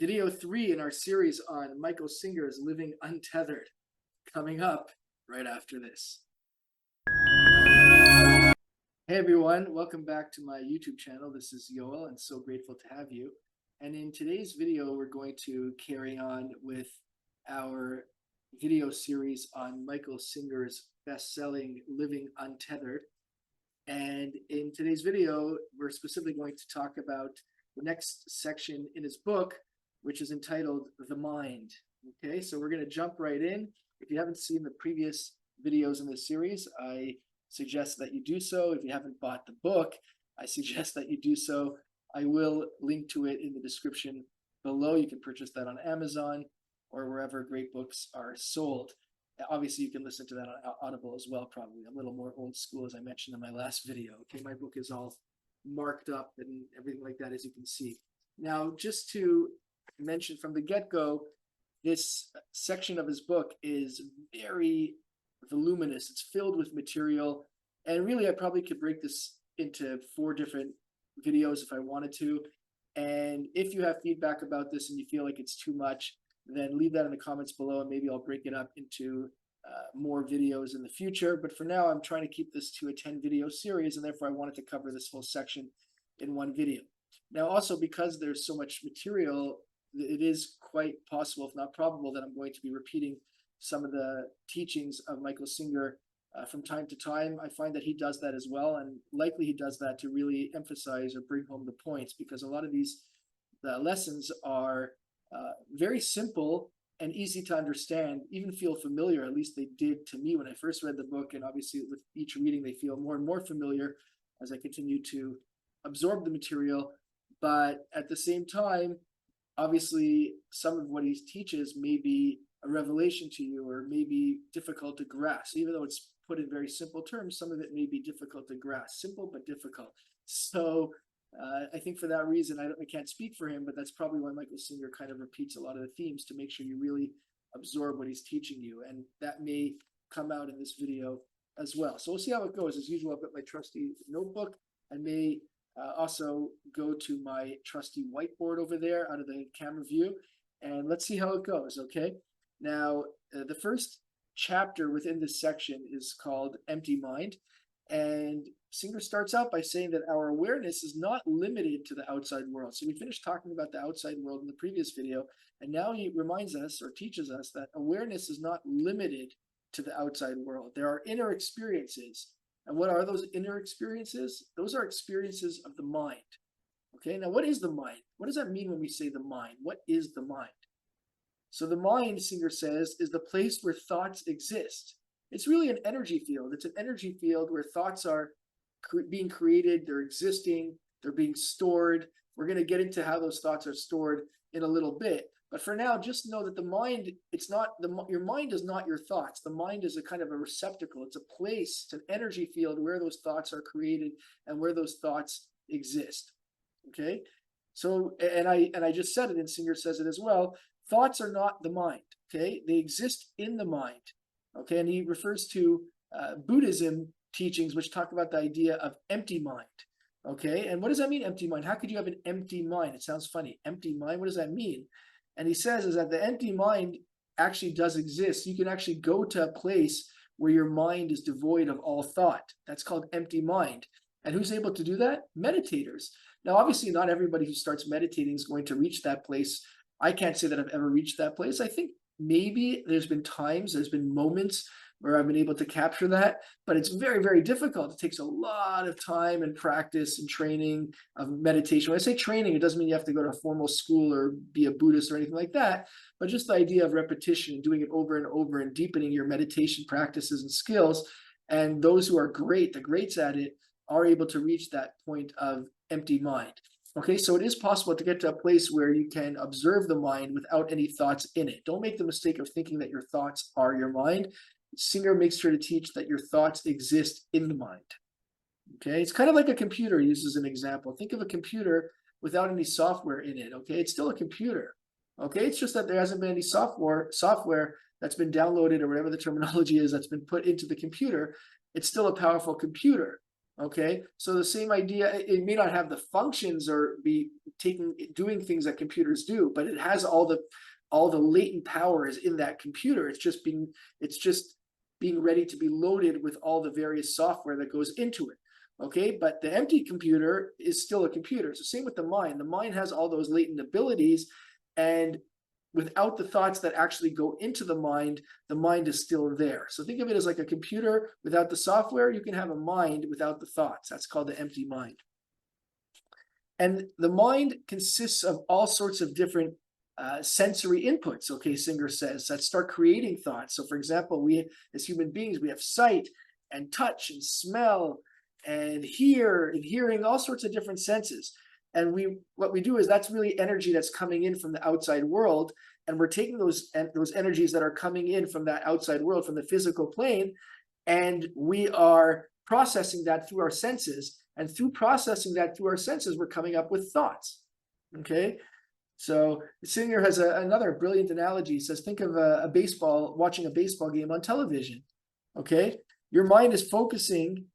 Video 3 in our series on Michael Singer's Living Untethered, coming up right after this. Hey everyone, welcome back to my YouTube channel. This is Yoel, and so grateful to have you. And in today's video, we're going to carry on with our video series on Michael Singer's best-selling Living Untethered. And in today's video, we're specifically going to talk about the next section in his book, which is entitled The Mind. Okay, so we're going to jump right in. If you haven't seen the previous videos in this series, I suggest that you do so. If you haven't bought the book, I suggest that you do so. I will link to it in the description below. You can purchase that on Amazon or wherever great books are sold. Obviously, you can listen to that on Audible as well, probably. A little more old school, as I mentioned in my last video. Okay, my book is all marked up and everything like that, as you can see. Now, just to mention from the get-go, this section of his book is very voluminous. It's filled with material, and really I probably could break this into 4 different videos if I wanted to. And if you have feedback about this and you feel like it's too much, then leave that in the comments below, and maybe I'll break it up into more videos in the future. But for now, I'm trying to keep this to a 10-video series, and therefore I wanted to cover this whole section in one video. Now, also, because there's so much material, it is quite possible, if not probable, that I'm going to be repeating some of the teachings of Michael Singer from time to time. I find that he does that as well, and likely he does that to really emphasize or bring home the points, because a lot of these lessons are very simple and easy to understand, even feel familiar. At least they did to me when I first read the book, and obviously with each reading they feel more and more familiar as I continue to absorb the material. But at the same time, obviously, some of what he teaches may be a revelation to you, or may be difficult to grasp. Even though it's put in very simple terms, some of it may be difficult to grasp. Simple, but difficult. So I think for that reason, I can't speak for him, but that's probably why Michael Singer kind of repeats a lot of the themes, to make sure you really absorb what he's teaching you. And that may come out in this video as well. So we'll see how it goes. As usual, I've got my trusty notebook. I may also go to my trusty whiteboard over there out of the camera view, and let's see how it goes. Okay, now the first chapter within this section is called Empty Mind, and Singer starts out by saying that our awareness is not limited to the outside world. So we finished talking about the outside world in the previous video, and now he reminds us, or teaches us, that awareness is not limited to the outside world. There are inner experiences. And what are those inner experiences? Those are experiences of the mind. Okay, now what is the mind? What does that mean when we say the mind? What is the mind? So the mind, Singer says, is the place where thoughts exist. It's really an energy field. It's an energy field where thoughts are being created, they're existing, they're being stored. We're going to get into how those thoughts are stored in a little bit. But for now, just know that the mind, it's not your mind is not your thoughts. The mind is a kind of a receptacle. It's a place, it's an energy field where those thoughts are created and where those thoughts exist. Okay, so and I just said it, and Singer says it as well. Thoughts are not the mind. Okay, they exist in the mind. Okay, and he refers to Buddhism teachings, which talk about the idea of empty mind. Okay, and what does that mean, empty mind? How could you have an empty mind? It sounds funny. Empty mind. What does that mean? And he says is that the empty mind actually does exist. You can actually go to a place where your mind is devoid of all thought. That's called empty mind. And who's able to do that? Meditators. Now, obviously, not everybody who starts meditating is going to reach that place. I can't say that I've ever reached that place. I think maybe there's been moments where I've been able to capture that, but it's very, very difficult. It takes a lot of time and practice and training of meditation. When I say training, it doesn't mean you have to go to a formal school or be a Buddhist or anything like that, but just the idea of repetition, doing it over and over and deepening your meditation practices and skills. And those who are great, the greats at it, are able to reach that point of empty mind. Okay, so it is possible to get to a place where you can observe the mind without any thoughts in it. Don't make the mistake of thinking that your thoughts are your mind. Singer makes sure to teach that your thoughts exist in the mind. Okay, it's kind of like a computer, he uses an example. Think of a computer without any software in it. Okay, it's still a computer. Okay, it's just that there hasn't been any software that's been downloaded, or whatever the terminology is, that's been put into the computer. It's still a powerful computer. Okay, so the same idea, it may not have the functions or be doing things that computers do, but it has all the latent power is in that computer. It's just being ready to be loaded with all the various software that goes into it. Okay, but the empty computer is still a computer. It's the same with the mind. The mind has all those latent abilities, and without the thoughts that actually go into the mind is still there. So think of it as like a computer without the software. You can have a mind without the thoughts. That's called the empty mind. And the mind consists of all sorts of different sensory inputs, okay, Singer says, that start creating thoughts. So for example, we as human beings, we have sight and touch and smell and hearing, all sorts of different senses. And what we do is that's really energy that's coming in from the outside world, and we're taking those energies that are coming in from that outside world, from the physical plane, and we are processing that through our senses. And through processing that through our senses, we're coming up with thoughts. Okay, so Singer has another brilliant analogy. He says, think of watching a baseball game on television. Okay, your mind is focusing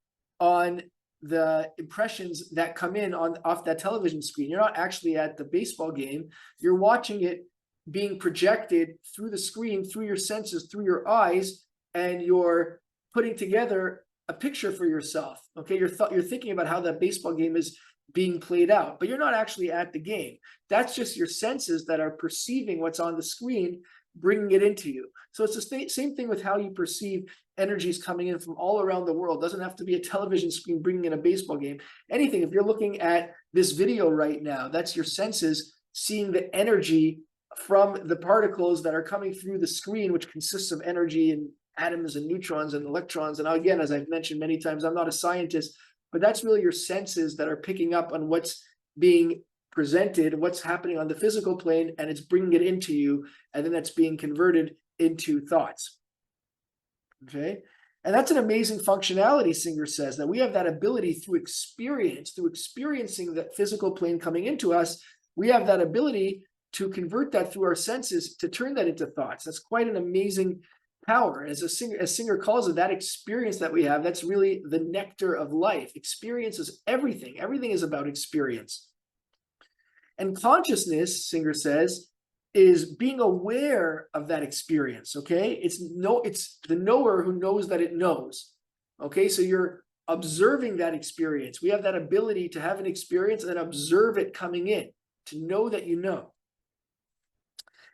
on the impressions that come in off that television screen. You're not actually at the baseball game. You're watching it being projected through the screen, through your senses, through your eyes, and you're putting together a picture for yourself. Okay, you're thinking about how that baseball game is being played out, but you're not actually at the game. That's just your senses that are perceiving what's on the screen, bringing it into you. So it's the same thing with how you perceive energies coming in from all around the world. It doesn't have to be a television screen bringing in a baseball game. Anything. If you're looking at this video right now, that's your senses seeing the energy from the particles that are coming through the screen, which consists of energy and atoms and neutrons and electrons. And again, as I've mentioned many times, I'm not a scientist, but that's really your senses that are picking up on what's being presented, what's happening on the physical plane, and it's bringing it into you, and then that's being converted into thoughts. Okay, and that's an amazing functionality, Singer says, that we have that ability through experience, through experiencing the physical plane coming into us. We have that ability to convert that through our senses, to turn that into thoughts. That's quite an amazing power. As Singer calls it, that experience that we have, that's really the nectar of life. Experience is everything. Everything is about experience. And consciousness, Singer says, is being aware of that experience. Okay, it's the knower who knows that it knows. Okay, so you're observing that experience. We have that ability to have an experience and then observe it coming in, to know that you know.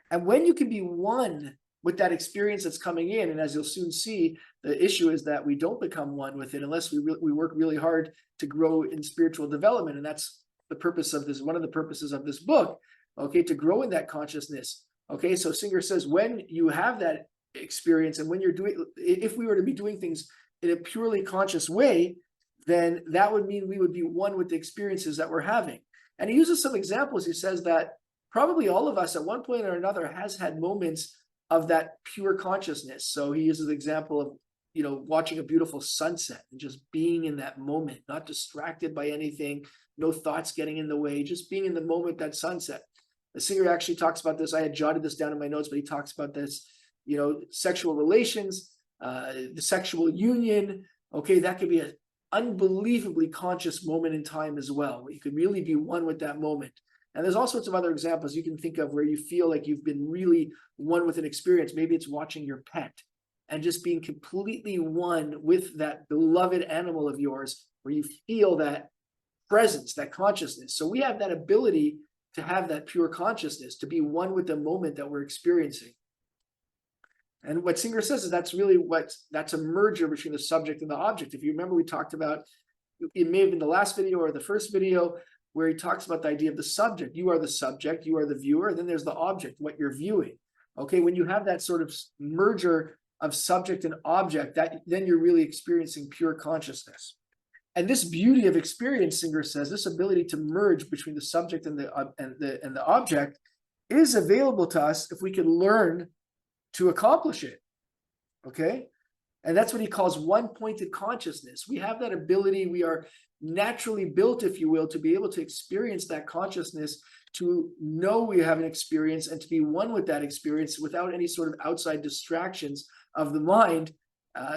And when you can be one with that experience that's coming in, and as you'll soon see, the issue is that we don't become one with it unless we work really hard to grow in spiritual development. And that's the purpose of this, one of the purposes of this book, okay, to grow in that consciousness. Okay, so Singer says, when you have that experience, and when you're doing, if we were to be doing things in a purely conscious way, then that would mean we would be one with the experiences that we're having. And he uses some examples. He says that probably all of us at one point or another has had moments of that pure consciousness. So he uses the example of, watching a beautiful sunset and just being in that moment, not distracted by anything, no thoughts getting in the way, just being in the moment, that sunset. The Singer actually talks about this. I had jotted this down in my notes, but he talks about this, sexual relations, the sexual union. Okay, that could be an unbelievably conscious moment in time as well, where you could really be one with that moment. And there's all sorts of other examples you can think of where you feel like you've been really one with an experience. Maybe it's watching your pet and just being completely one with that beloved animal of yours, where you feel that presence, that consciousness. So we have that ability to have that pure consciousness, to be one with the moment that we're experiencing. And what Singer says is that's a merger between the subject and the object. If you remember, we talked about, it may have been the last video or the first video, where he talks about the idea of the subject. You are the subject, you are the viewer, and then there's the object, what you're viewing. Okay, when you have that sort of merger of subject and object, then you're really experiencing pure consciousness. And this beauty of experience, Singer says, this ability to merge between the subject and the object is available to us if we can learn to accomplish it. Okay, and that's what he calls one-pointed consciousness. We have that ability. We are naturally built, if you will, to be able to experience that consciousness, to know we have an experience and to be one with that experience without any sort of outside distractions of the mind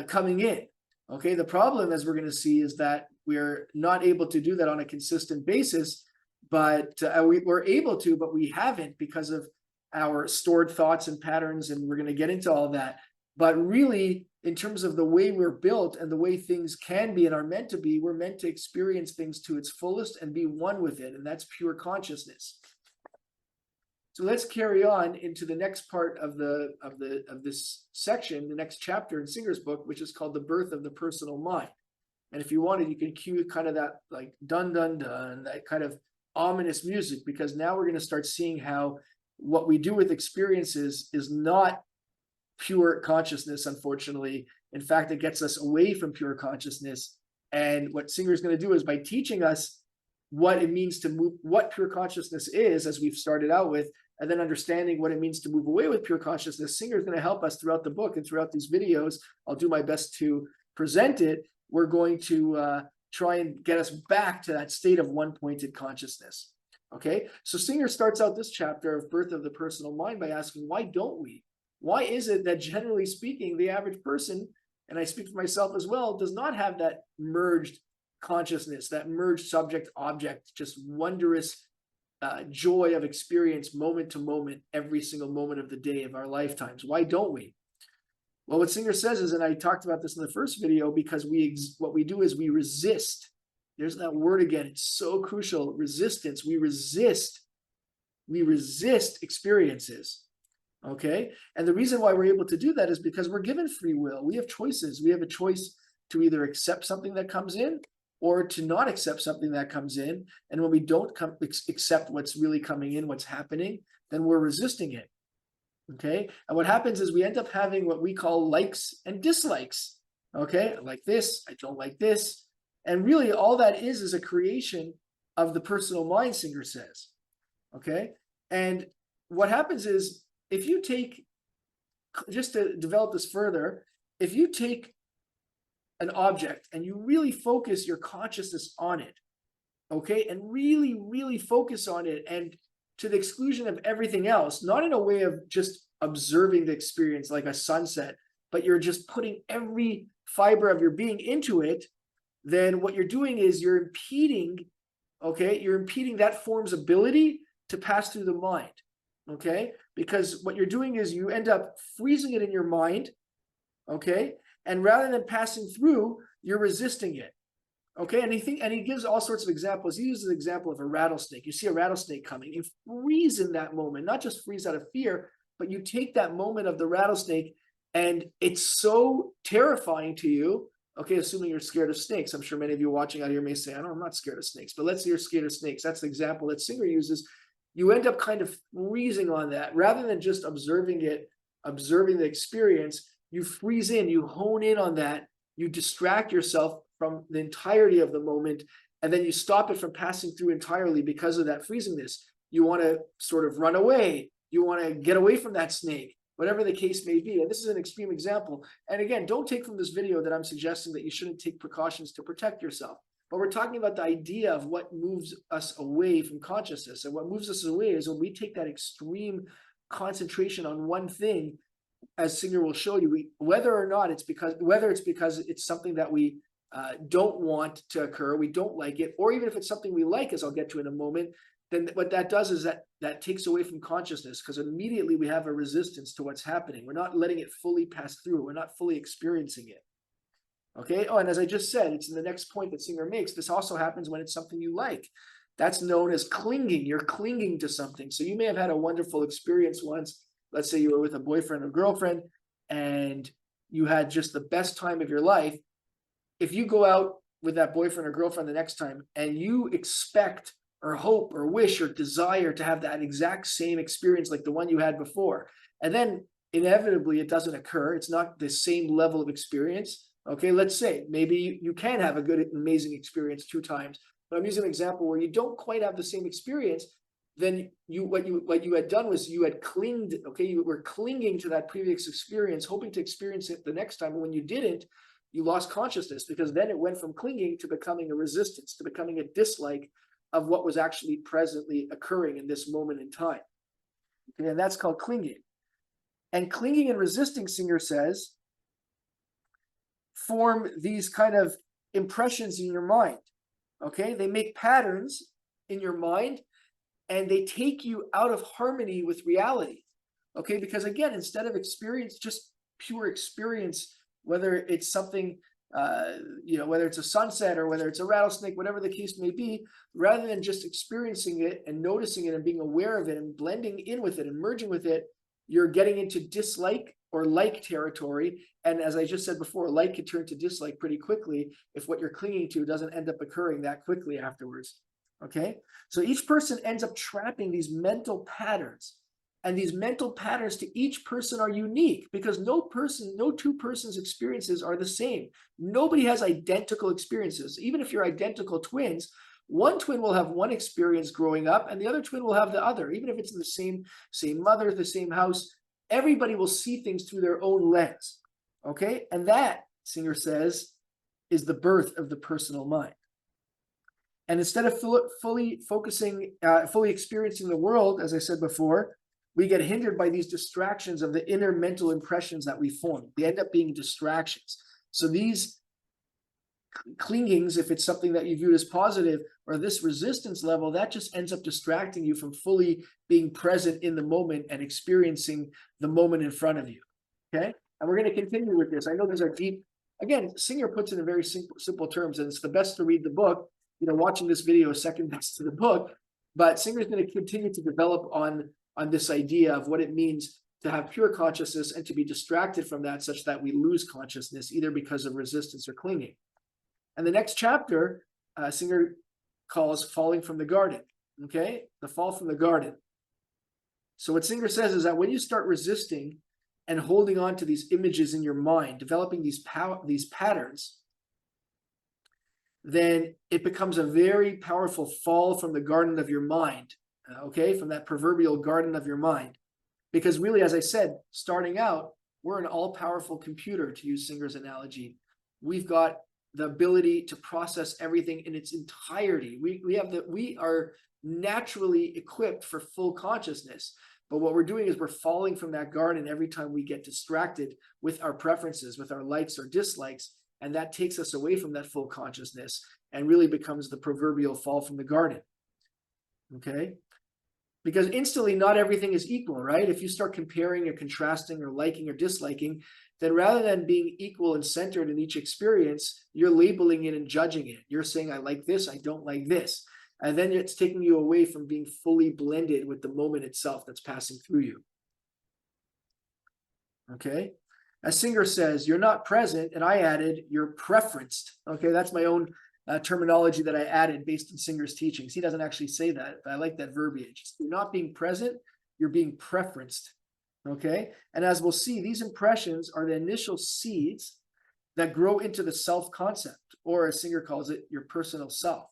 coming in. Okay, the problem, as we're going to see, is that we're not able to do that on a consistent basis, but we're able to, but we haven't because of our stored thoughts and patterns, and we're going to get into all that. But really, in terms of the way we're built and the way things can be and are meant to be, we're meant to experience things to its fullest and be one with it, and that's pure consciousness. So let's carry on into the next part of this section, the next chapter in Singer's book, which is called The Birth of the Personal Mind. And if you wanted, you can cue kind of that like dun dun dun, that kind of ominous music, because now we're going to start seeing how what we do with experiences is not pure consciousness, unfortunately. In fact, it gets us away from pure consciousness. And what Singer is going to do is by teaching us what it means to move, what pure consciousness is, as we've started out with, and then understanding what it means to move away with pure consciousness. Singer is going to help us throughout the book and throughout these videos. I'll do my best to present it. We're going to try and get us back to that state of one-pointed consciousness. Okay, so Singer starts out this chapter of Birth of the Personal Mind by asking, why don't we? Why is it that, generally speaking, the average person, and I speak for myself as well, does not have that merged consciousness, that merged subject-object, just wondrous joy of experience moment to moment, every single moment of the day of our lifetimes? Why don't we? Well, what Singer says is, and I talked about this in the first video, because what we do is we resist. There's that word again. It's so crucial. Resistance. We resist experiences. Okay. And the reason why we're able to do that is because we're given free will. We have choices. We have a choice to either accept something that comes in or to not accept something that comes in. And when we don't accept what's really coming in, what's happening, then we're resisting it. Okay. And what happens is we end up having what we call likes and dislikes. Okay. I like this. I don't like this. And really all that is a creation of the personal mind, Singer says. Okay. And what happens is, if you take, just to develop this further, if you take an object and you really focus your consciousness on it, okay, and really, really focus on it, and to the exclusion of everything else, not in a way of just observing the experience like a sunset, but you're just putting every fiber of your being into it, then what you're doing is you're impeding, okay, you're impeding that form's ability to pass through the mind. Okay, because what you're doing is you end up freezing it in your mind, okay, and rather than passing through, you're resisting it. Okay, and he gives all sorts of examples. He uses an example of a rattlesnake. You see a rattlesnake coming, you freeze in that moment, not just freeze out of fear, but you take that moment of the rattlesnake, and it's so terrifying to you. Okay, assuming you're scared of snakes. I'm sure many of you watching out here may say, I'm not scared of snakes, but let's say you're scared of snakes. That's the example that Singer uses. You end up kind of freezing on that. Rather than just observing it, observing the experience, you freeze in, you hone in on that, you distract yourself from the entirety of the moment, and then you stop it from passing through entirely because of that freezingness. You want to sort of run away. You want to get away from that snake, whatever the case may be. And this is an extreme example. And again, don't take from this video that I'm suggesting that you shouldn't take precautions to protect yourself. But we're talking about the idea of what moves us away from consciousness. And what moves us away is when we take that extreme concentration on one thing, as Singer will show you, whether it's because it's something that we don't want to occur, we don't like it, or even if it's something we like, as I'll get to in a moment, then what that does is that takes away from consciousness, because immediately we have a resistance to what's happening. We're not letting it fully pass through. We're not fully experiencing it. Okay. Oh, and as I just said, it's in the next point that Singer makes. This also happens when it's something you like. That's known as clinging. You're clinging to something. So you may have had a wonderful experience once. Let's say you were with a boyfriend or girlfriend and you had just the best time of your life. If you go out with that boyfriend or girlfriend the next time and you expect or hope or wish or desire to have that exact same experience like the one you had before, and then inevitably it doesn't occur, it's not the same level of experience. Okay, let's say maybe you can have a good, amazing experience 2 times, but I'm using an example where you don't quite have the same experience. Then what you had done was you had clinged. Okay, you were clinging to that previous experience, hoping to experience it the next time. And when you didn't, you lost consciousness, because then it went from clinging to becoming a resistance, to becoming a dislike of what was actually presently occurring in this moment in time. Okay, and that's called clinging. And clinging and resisting, Singer says, form these kind of impressions in your mind. Okay, they make patterns in your mind, and they take you out of harmony with reality. Okay, because again, instead of experience, just pure experience, whether it's something, whether it's a sunset or whether it's a rattlesnake, whatever the case may be, rather than just experiencing it and noticing it and being aware of it and blending in with it and merging with it, you're getting into dislike or like territory. And as I just said before, like can turn to dislike pretty quickly if what you're clinging to doesn't end up occurring that quickly afterwards. Okay, so each person ends up trapping these mental patterns, and these mental patterns to each person are unique, because no two persons' experiences are the same. Nobody has identical experiences. Even if you're identical twins, one twin will have one experience growing up and the other twin will have the other. Even if it's in the same mother, the same house, everybody will see things through their own lens. Okay, and that, Singer says, is the birth of the personal mind. And instead of fully experiencing the world, as I said before, we get hindered by these distractions of the inner mental impressions that we form. They end up being distractions. So these clingings, if it's something that you view as positive, or this resistance level, that just ends up distracting you from fully being present in the moment and experiencing the moment in front of you. Okay, and we're going to continue with this. I know these are deep. Again, Singer puts it in very simple terms, and it's the best to read the book. Watching this video is second best to the book, but Singer is going to continue to develop on this idea of what it means to have pure consciousness and to be distracted from that, such that we lose consciousness either because of resistance or clinging. And the next chapter, Singer calls falling from the garden. Okay, the fall from the garden. So what Singer says is that when you start resisting and holding on to these images in your mind, developing these patterns, then it becomes a very powerful fall from the garden of your mind, okay, from that proverbial garden of your mind. Because really, as I said, starting out, we're an all-powerful computer, to use Singer's analogy. We've got the ability to process everything in its entirety. We are naturally equipped for full consciousness. But what we're doing is we're falling from that garden every time we get distracted with our preferences, with our likes or dislikes. And that takes us away from that full consciousness and really becomes the proverbial fall from the garden. Okay? Because instantly, not everything is equal, right? If you start comparing or contrasting or liking or disliking, then rather than being equal and centered in each experience, you're labeling it and judging it. You're saying, I like this, I don't like this. And then it's taking you away from being fully blended with the moment itself that's passing through you. Okay? As Singer says, you're not present, and I added, you're preferenced. Okay, that's my own terminology that I added based on Singer's teachings. He doesn't actually say that, but I like that verbiage. You're not being present, you're being preferenced. Okay, and as we'll see, these impressions are the initial seeds that grow into the self-concept, or as Singer calls it, your personal self.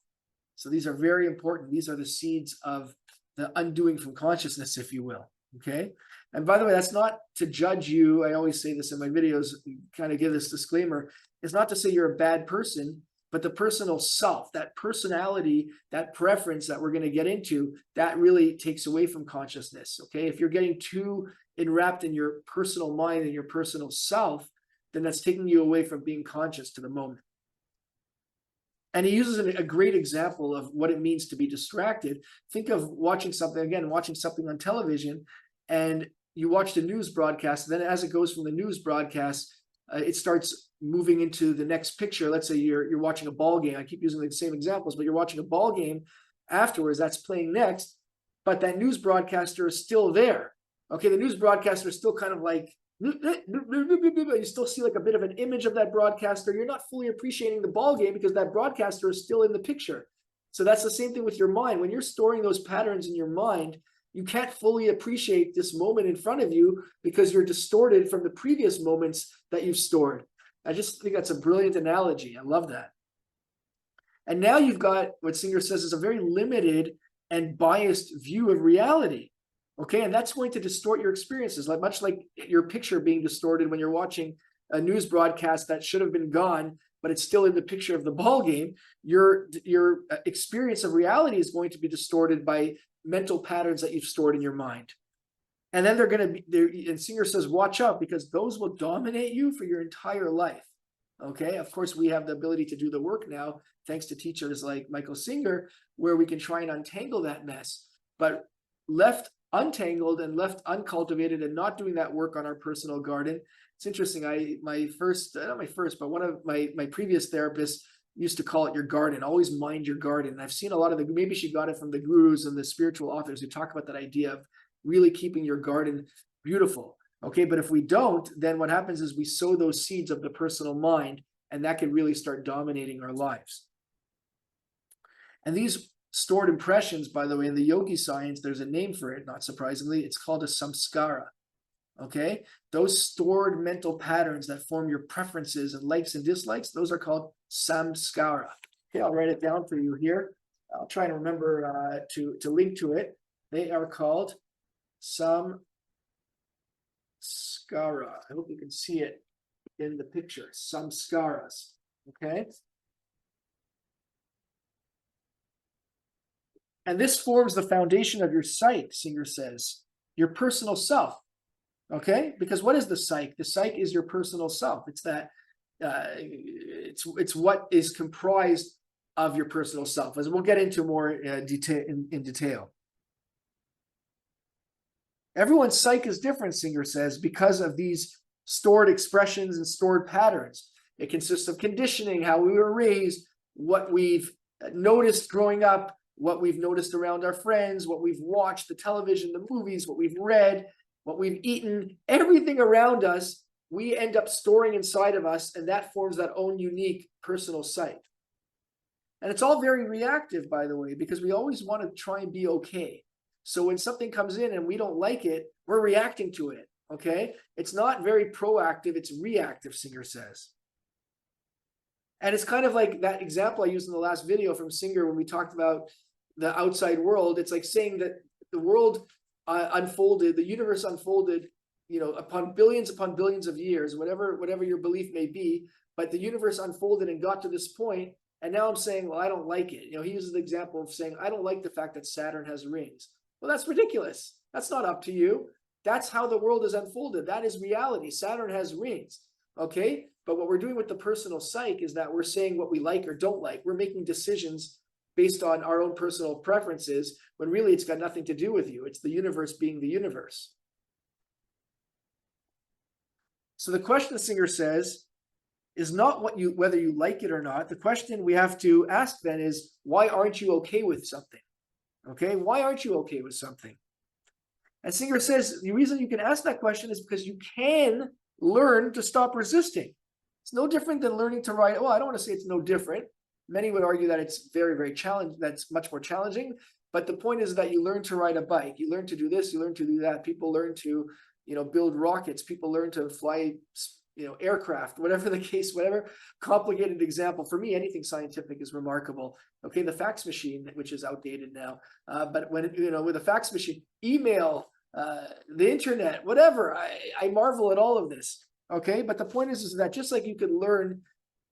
So these are very important. These are the seeds of the undoing from consciousness, if you will. Okay. And by the way, that's not to judge you. I always say this in my videos, kind of give this disclaimer. It's not to say you're a bad person, but the personal self, that personality, that preference that we're going to get into, that really takes away from consciousness. Okay. If you're getting too enwrapped in your personal mind and your personal self, then that's taking you away from being conscious to the moment. And he uses a great example of what it means to be distracted. Think of watching something on television, and you watch the news broadcast, and then as it goes from the news broadcast, it starts moving into the next picture. Let's say you're watching a ball game. I keep using the same examples, but you're watching a ball game afterwards, that's playing next, but that news broadcaster is still there. Okay, the news broadcaster is still kind of like, you still see like a bit of an image of that broadcaster. You're not fully appreciating the ball game because that broadcaster is still in the picture. So that's the same thing with your mind. When you're storing those patterns in your mind, you can't fully appreciate this moment in front of you because you're distorted from the previous moments that you've stored. I just think that's a brilliant analogy. I love that. And now you've got what Singer says is a very limited and biased view of reality. Okay, and that's going to distort your experiences, much like your picture being distorted when you're watching a news broadcast that should have been gone, but it's still in the picture of the ball game. Your experience of reality is going to be distorted by mental patterns that you've stored in your mind. And then and Singer says, watch out, because those will dominate you for your entire life. Okay, of course, we have the ability to do the work now, thanks to teachers like Michael Singer, where we can try and untangle that mess. But left untangled and left uncultivated and not doing that work on our personal garden, it's interesting. My first, not my first, but one of my previous therapists used to call it your garden. Always mind your garden. And I've seen a lot of maybe she got it from the gurus and the spiritual authors who talk about that idea of really keeping your garden beautiful. Okay, but if we don't, then what happens is we sow those seeds of the personal mind, and that can really start dominating our lives. And these stored impressions, by the way, in the yogi science, there's a name for it, not surprisingly. It's called a samskara. Okay, those stored mental patterns that form your preferences and likes and dislikes, those are called samskara. Okay, I'll write it down for you here. I'll try and remember to link to it. They are called samskara. I hope you can see it in the picture. Samskaras. Okay. And this forms the foundation of your psyche, Singer says, your personal self. Okay, because what is the psyche? The psyche is your personal self. It's that it's what is comprised of your personal self, as we'll get into more in detail. Everyone's psyche is different, Singer says, because of these stored expressions and stored patterns. It consists of conditioning, how we were raised, what we've noticed growing up, what we've noticed around our friends, what we've watched, the television, the movies, what we've read, what we've eaten, everything around us, we end up storing inside of us, and that forms that own unique personal psyche. And it's all very reactive, by the way, because we always want to try and be okay. So when something comes in and we don't like it, we're reacting to it, okay? It's not very proactive, it's reactive, Singer says. And it's kind of like that example I used in the last video from Singer when we talked about the outside world. It's like saying that the world unfolded, the universe unfolded, upon billions of years, whatever your belief may be, but the universe unfolded and got to this point, and now I'm saying, well, I don't like it. He uses the example of saying, I don't like the fact that Saturn has rings. Well, that's ridiculous. That's not up to you. That's how the world is unfolded. That is reality. Saturn has rings, okay? But what we're doing with the personal psyche is that we're saying what we like or don't like. We're making decisions based on our own personal preferences, when really it's got nothing to do with you. It's the universe being the universe. So the question the Singer says is not whether you like it or not. The question we have to ask then is, why aren't you okay with something? Okay, why aren't you okay with something? And Singer says the reason you can ask that question is because you can learn to stop resisting. It's no different than learning to ride. Well, I don't want to say it's no different. Many would argue that it's very, very challenging. That's much more challenging. But the point is that you learn to ride a bike. You learn to do this. You learn to do that. People learn to, build rockets. People learn to fly, aircraft, whatever the case, whatever complicated example. For me, anything scientific is remarkable. Okay, the fax machine, which is outdated now. But when, with a fax machine, email, the internet, whatever, I marvel at all of this. Okay, but the point is that just like you could learn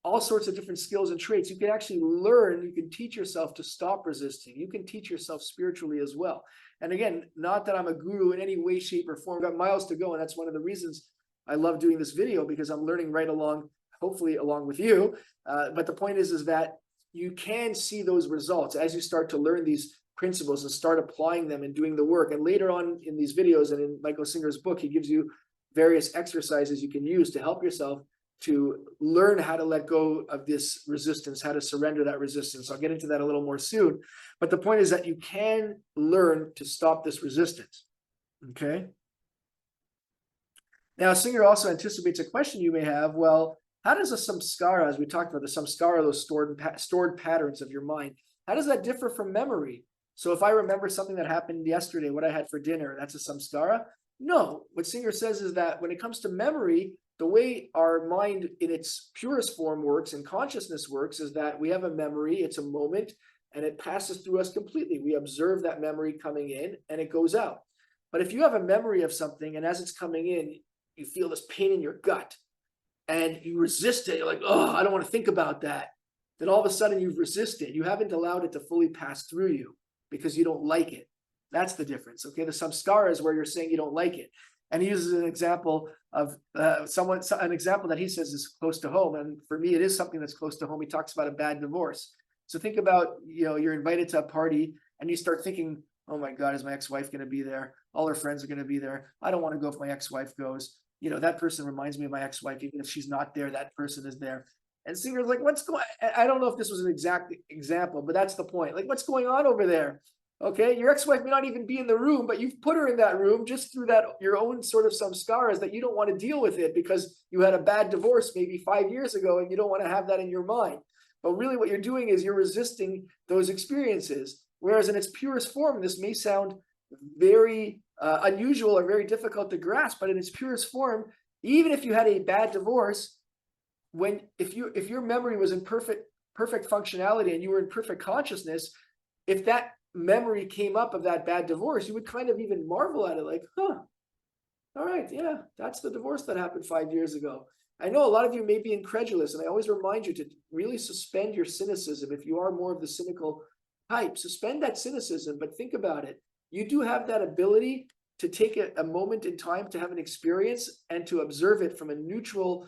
all sorts of different skills and traits, you can actually learn, you can teach yourself to stop resisting. You can teach yourself spiritually as well. And again, not that I'm a guru in any way, shape, or form. I've got miles to go, and that's one of the reasons I love doing this video, because I'm learning right along, hopefully along with you. But the point is that you can see those results as you start to learn these principles and start applying them and doing the work. And later on in these videos and in Michael Singer's book, he gives you various exercises you can use to help yourself to learn how to let go of this resistance, how to surrender that resistance. I'll get into that a little more soon. But the point is that you can learn to stop this resistance. Okay. Now, Singer also anticipates a question you may have. Well, how does a samskara, as we talked about, the samskara, those stored patterns of your mind, how does that differ from memory? So if I remember something that happened yesterday, what I had for dinner, that's a samskara? No. What Singer says is that when it comes to memory, the way our mind in its purest form works and consciousness works is that we have a memory, it's a moment, and it passes through us completely. We observe that memory coming in and it goes out. But if you have a memory of something and as it's coming in, you feel this pain in your gut and you resist it, you're like, oh, I don't want to think about that. Then all of a sudden you've resisted. You haven't allowed it to fully pass through you because you don't like it. That's the difference. Okay, the samskara is where you're saying you don't like it. And he uses an example of an example that he says is close to home. And for me, it is something that's close to home. He talks about a bad divorce. So think about, you're invited to a party and you start thinking, oh my God, is my ex-wife going to be there? All her friends are going to be there. I don't want to go if my ex-wife goes. That person reminds me of my ex-wife. Even if she's not there, that person is there. And Singer's like, what's going on? I don't know if this was an exact example, but that's the point. Like, what's going on over there? Okay, your ex-wife may not even be in the room, but you've put her in that room just through that your own sort of samskaras that you don't want to deal with it because you had a bad divorce maybe 5 years ago and you don't want to have that in your mind. But really what you're doing is you're resisting those experiences. Whereas in its purest form, this may sound very unusual or very difficult to grasp, but in its purest form, even if you had a bad divorce, if your memory was in perfect functionality and you were in perfect consciousness, if that memory came up of that bad divorce, you would kind of even marvel at it, like, huh, all right, yeah, that's the divorce that happened 5 years ago. I know a lot of you may be incredulous, and I always remind you to really suspend your cynicism. If you are more of the cynical type, suspend that cynicism, but think about it. You do have that ability to take a moment in time to have an experience and to observe it from a neutral,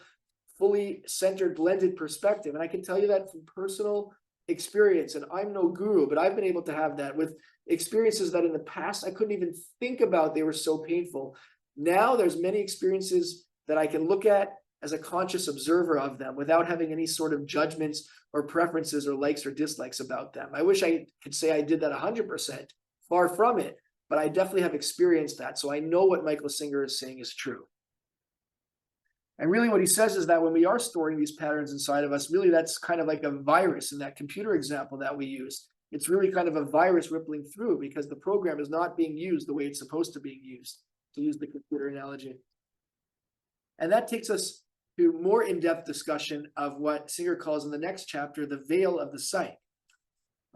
fully centered, blended perspective. And I can tell you that from personal experience, and I'm no guru, but I've been able to have that with experiences that in the past I couldn't even think about. They were so painful. Now there's many experiences that I can look at as a conscious observer of them without having any sort of judgments or preferences or likes or dislikes about them. I wish I could say I did that 100%, far from it, but I definitely have experienced that. So I know what Michael Singer is saying is true. And really what he says is that when we are storing these patterns inside of us, really that's kind of like a virus in that computer example that we used. It's really kind of a virus rippling through because the program is not being used the way it's supposed to be used, to use the computer analogy. And that takes us to more in-depth discussion of what Singer calls in the next chapter, the veil of the psyche.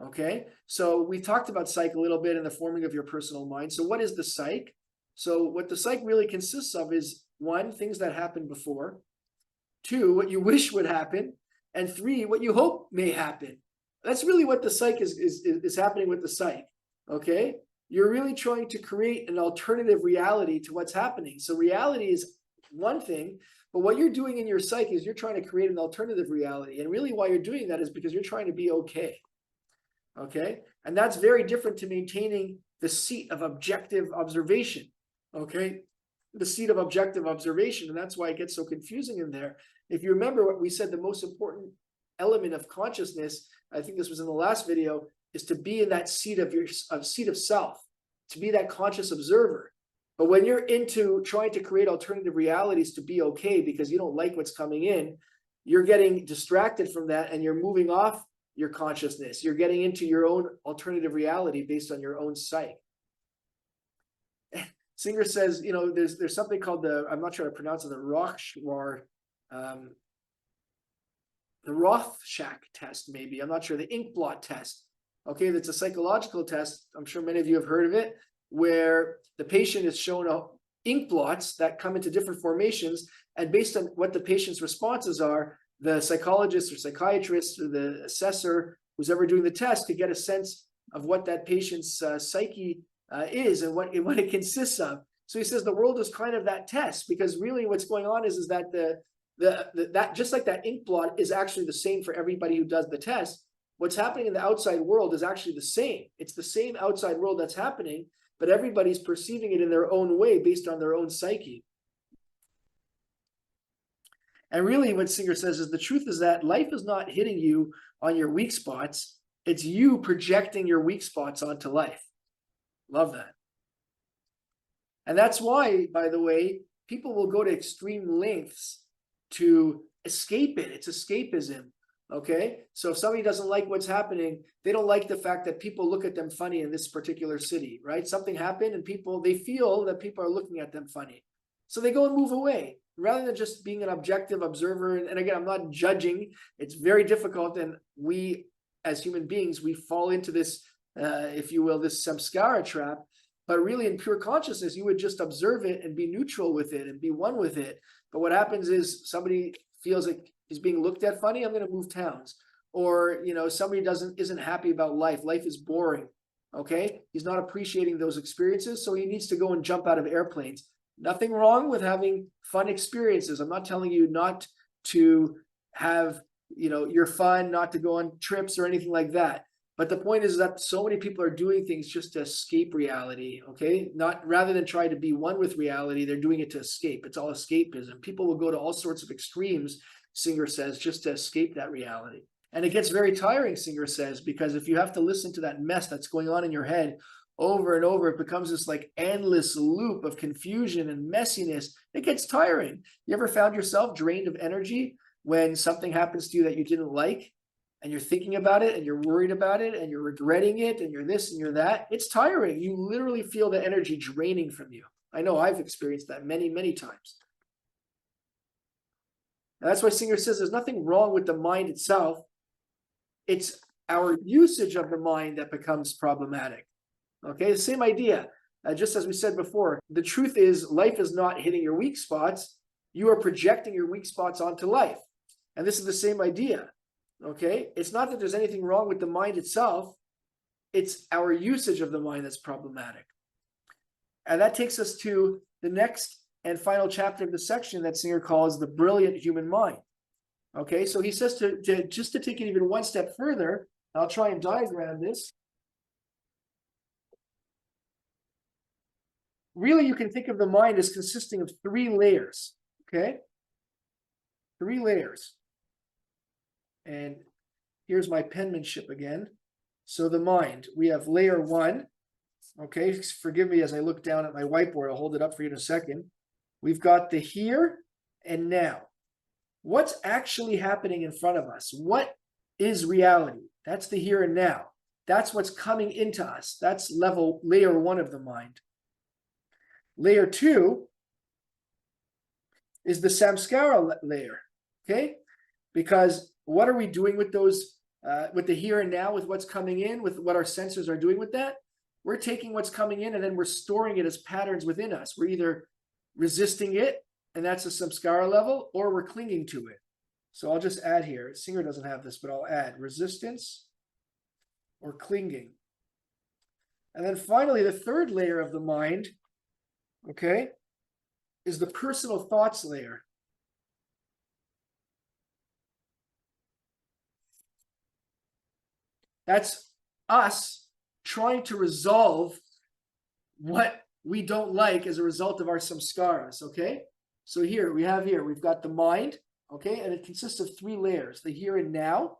Okay, so we talked about psyche a little bit in the forming of your personal mind. So what is the psyche? So what the psyche really consists of is 1, things that happened before, 2, what you wish would happen, and 3, what you hope may happen. That's really what the psyche is happening with the psyche. Okay, you're really trying to create an alternative reality to what's happening. So reality is one thing, but what you're doing in your psyche is you're trying to create an alternative reality. And really why you're doing that is because you're trying to be okay. Okay, and that's very different to maintaining the seat of objective observation. Okay, the seat of objective observation, and that's why it gets so confusing in there. If you remember what we said, the most important element of consciousness, I think this was in the last video, is to be in that seat of self, to be that conscious observer. But when you're into trying to create alternative realities to be okay because you don't like what's coming in, you're getting distracted from that and you're moving off your consciousness. You're getting into your own alternative reality based on your own psyche. Singer says, there's something called I'm not sure how to pronounce it, the Rorschach test, maybe. I'm not sure, the ink blot test. Okay, that's a psychological test. I'm sure many of you have heard of it, where the patient is shown ink blots that come into different formations, and based on what the patient's responses are, the psychologist or psychiatrist or the assessor who's ever doing the test could get a sense of what that patient's psyche is and what it consists of. So he says the world is kind of that test, because really what's going on is that that just like that ink blot is actually the same for everybody who does the test. What's happening in the outside world is actually the same. It's the same outside world that's happening, but everybody's perceiving it in their own way based on their own psyche. And really what Singer says is the truth is that life is not hitting you on your weak spots. It's you projecting your weak spots onto life. Love that. And that's why, by the way, people will go to extreme lengths to escape it. It's escapism. Okay, so if somebody doesn't like what's happening, they don't like the fact that people look at them funny in this particular city, right? Something happened and they feel that people are looking at them funny. So they go and move away rather than just being an objective observer. And again, I'm not judging. It's very difficult. And we, as human beings, we fall into this, if you will, this samskara trap. But really in pure consciousness, you would just observe it and be neutral with it and be one with it. But what happens is somebody feels like he's being looked at funny, I'm going to move towns. Or, somebody isn't happy about life. Life is boring. Okay. He's not appreciating those experiences. So he needs to go and jump out of airplanes. Nothing wrong with having fun experiences. I'm not telling you not to have, your fun, not to go on trips or anything like that. But the point is that so many people are doing things just to escape reality, okay? Not rather than try to be one with reality, they're doing it to escape. It's all escapism. People will go to all sorts of extremes, Singer says, just to escape that reality. And it gets very tiring, Singer says, because if you have to listen to that mess that's going on in your head over and over, it becomes this like endless loop of confusion and messiness. It gets tiring. You ever found yourself drained of energy when something happens to you that you didn't like, and you're thinking about it and you're worried about it and you're regretting it and you're this and you're that? It's tiring. You literally feel the energy draining from you. I know I've experienced that many, many times. And that's why Singer says there's nothing wrong with the mind itself. It's our usage of the mind that becomes problematic. Okay, the same idea. Just as we said before, the truth is life is not hitting your weak spots. You are projecting your weak spots onto life. And this is the same idea. Okay, it's not that there's anything wrong with the mind itself. It's our usage of the mind that's problematic. And that takes us to the next and final chapter of the section that Singer calls the brilliant human mind. Okay, so he says just to take it even one step further, I'll try and diagram this. Really, you can think of the mind as consisting of 3 layers, okay? 3 layers. And here's my penmanship again. So the mind, we have layer 1, okay? Forgive me as I look down at my whiteboard. I'll hold it up for you in a second. We've got the here and now. What's actually happening in front of us? What is reality? That's the here and now. That's what's coming into us. That's layer 1 of the mind. Layer 2 is the samskara layer, okay? Because what are we doing with those, with the here and now, with what's coming in, with what our senses are doing with that? We're taking what's coming in and then we're storing it as patterns within us. We're either resisting it, and that's a samskara level, or we're clinging to it. So I'll just add here, Singer doesn't have this, but I'll add resistance or clinging. And then finally, the 3rd layer of the mind, okay, is the personal thoughts layer. That's us trying to resolve what we don't like as a result of our samskaras, okay? So we've got the mind, okay, and it consists of 3 layers: the here and now,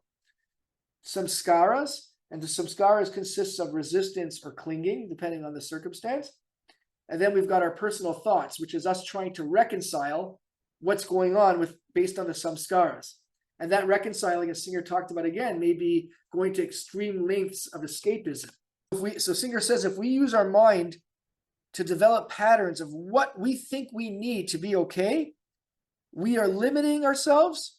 samskaras, and the samskaras consists of resistance or clinging, depending on the circumstance. And then we've got our personal thoughts, which is us trying to reconcile what's going on based on the samskaras. And that reconciling, as Singer talked about again, may be going to extreme lengths of escapism. So Singer says if we use our mind to develop patterns of what we think we need to be okay, we are limiting ourselves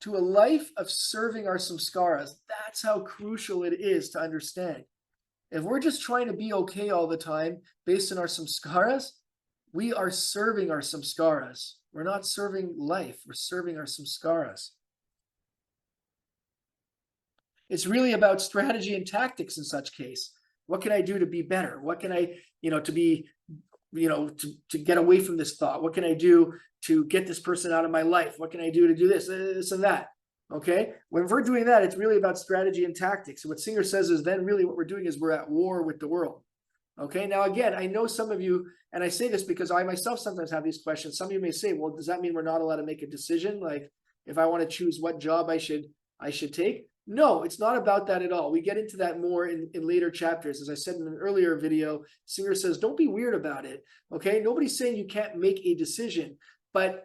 to a life of serving our samskaras. That's how crucial it is to understand. If we're just trying to be okay all the time based on our samskaras, we are serving our samskaras. We're not serving life, we're serving our samskaras. It's really about strategy and tactics in such case. What can I do to be better? What can I, to get away from this thought? What can I do to get this person out of my life? What can I do to do this and that? Okay, when we're doing that, it's really about strategy and tactics. And what Singer says is then really what we're doing is we're at war with the world. Okay, now again, I know some of you, and I say this because I myself sometimes have these questions. Some of you may say, well, does that mean we're not allowed to make a decision? Like if I want to choose what job I should take? No, it's not about that at all. We get into that more in later chapters. As I said in an earlier video, Singer says, don't be weird about it. Okay, nobody's saying you can't make a decision, but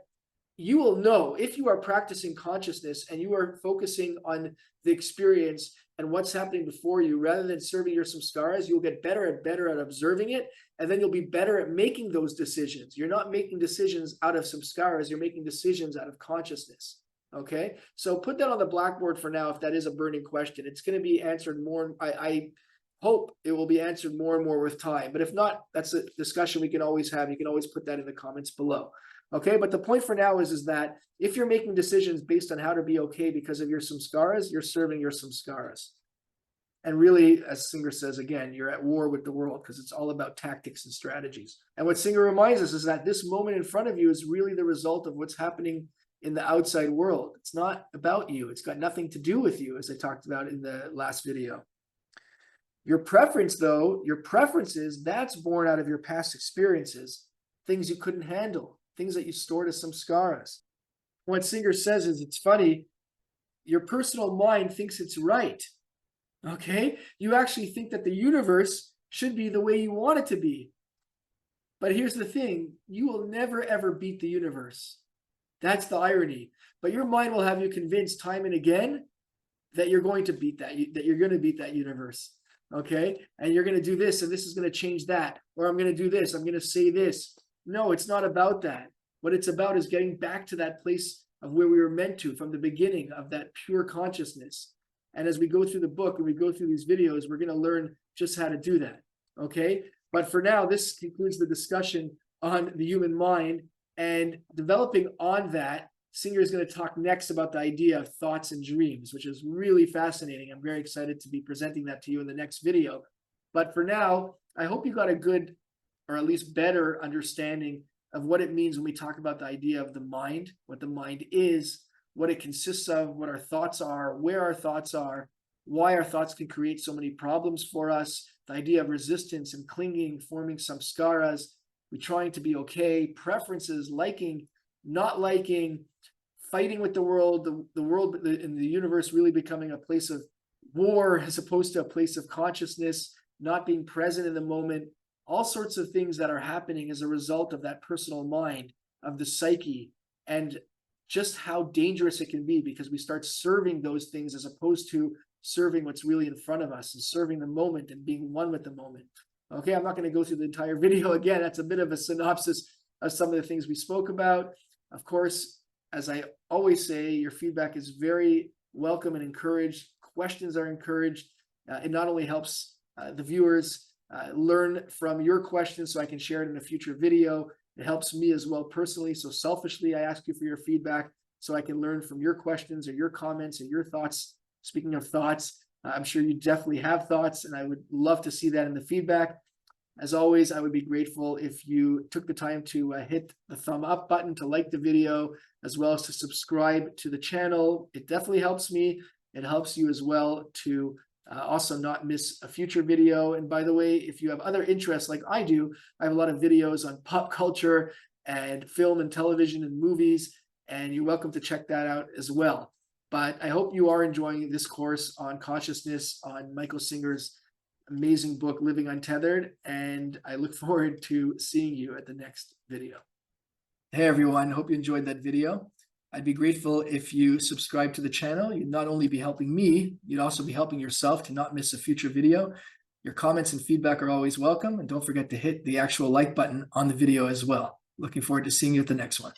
you will know if you are practicing consciousness and you are focusing on the experience and what's happening before you, rather than serving your samskaras, you'll get better and better at observing it, and then you'll be better at making those decisions. You're not making decisions out of samskaras, you're making decisions out of consciousness. Okay, so put that on the blackboard for now if that is a burning question. It's going to be answered more. I hope it will be answered more and more with time. But if not, that's a discussion we can always have. You can always put that in the comments below. Okay, but the point for now is that if you're making decisions based on how to be okay because of your samskaras, you're serving your samskaras. And really, as Singer says, again, you're at war with the world because it's all about tactics and strategies. And what Singer reminds us is that this moment in front of you is really the result of what's happening in the outside world. It's not about you. It's got nothing to do with you, as I talked about in the last video. Your preference, though, your preferences, that's born out of your past experiences, things you couldn't handle, things that you stored as samskaras. What Singer says is, it's funny, your personal mind thinks it's right. Okay? You actually think that the universe should be the way you want it to be. But here's the thing, you will never ever beat the universe. That's the irony. But your mind will have you convinced time and again that you're going to beat that universe. Okay? And you're going to do this, and this is going to change that. Or I'm going to do this, I'm going to say this. No, it's not about that. What it's about is getting back to that place of where we were meant to from the beginning, of that pure consciousness. And as we go through the book and we go through these videos, we're going to learn just how to do that. Okay? But for now, this concludes the discussion on the human mind. And developing on that, Singer is going to talk next about the idea of thoughts and dreams, which is really fascinating. I'm very excited to be presenting that to you in the next video. But for now, I hope you got a good, or at least better, understanding of what it means when we talk about the idea of the mind, what the mind is, what it consists of, what our thoughts are, where our thoughts are, why our thoughts can create so many problems for us, the idea of resistance and clinging, forming samskaras, we trying to be okay, preferences, liking, not liking, fighting with the world, the world and the universe really becoming a place of war as opposed to a place of consciousness, not being present in the moment, all sorts of things that are happening as a result of that personal mind, of the psyche, and just how dangerous it can be because we start serving those things as opposed to serving what's really in front of us and serving the moment and being one with the moment. Okay, I'm not going to go through the entire video again. That's a bit of a synopsis of some of the things we spoke about. Of course, as I always say, your feedback is very welcome and encouraged. Questions are encouraged. It not only helps the viewers learn from your questions so I can share it in a future video, it helps me as well personally. So selfishly, I ask you for your feedback so I can learn from your questions or your comments or your thoughts. Speaking of thoughts, I'm sure you definitely have thoughts, and I would love to see that in the feedback. As always, I would be grateful if you took the time to hit the thumb up button to like the video, as well as to subscribe to the channel. It definitely helps me. It helps you as well to also not miss a future video. And by the way, if you have other interests like I do, I have a lot of videos on pop culture and film and television and movies, and you're welcome to check that out as well. But I hope you are enjoying this course on consciousness, on Michael Singer's amazing book, Living Untethered, and I look forward to seeing you at the next video. Hey everyone, hope you enjoyed that video. I'd be grateful if you subscribe to the channel. You'd not only be helping me, you'd also be helping yourself to not miss a future video. Your comments and feedback are always welcome, and don't forget to hit the actual like button on the video as well. Looking forward to seeing you at the next one.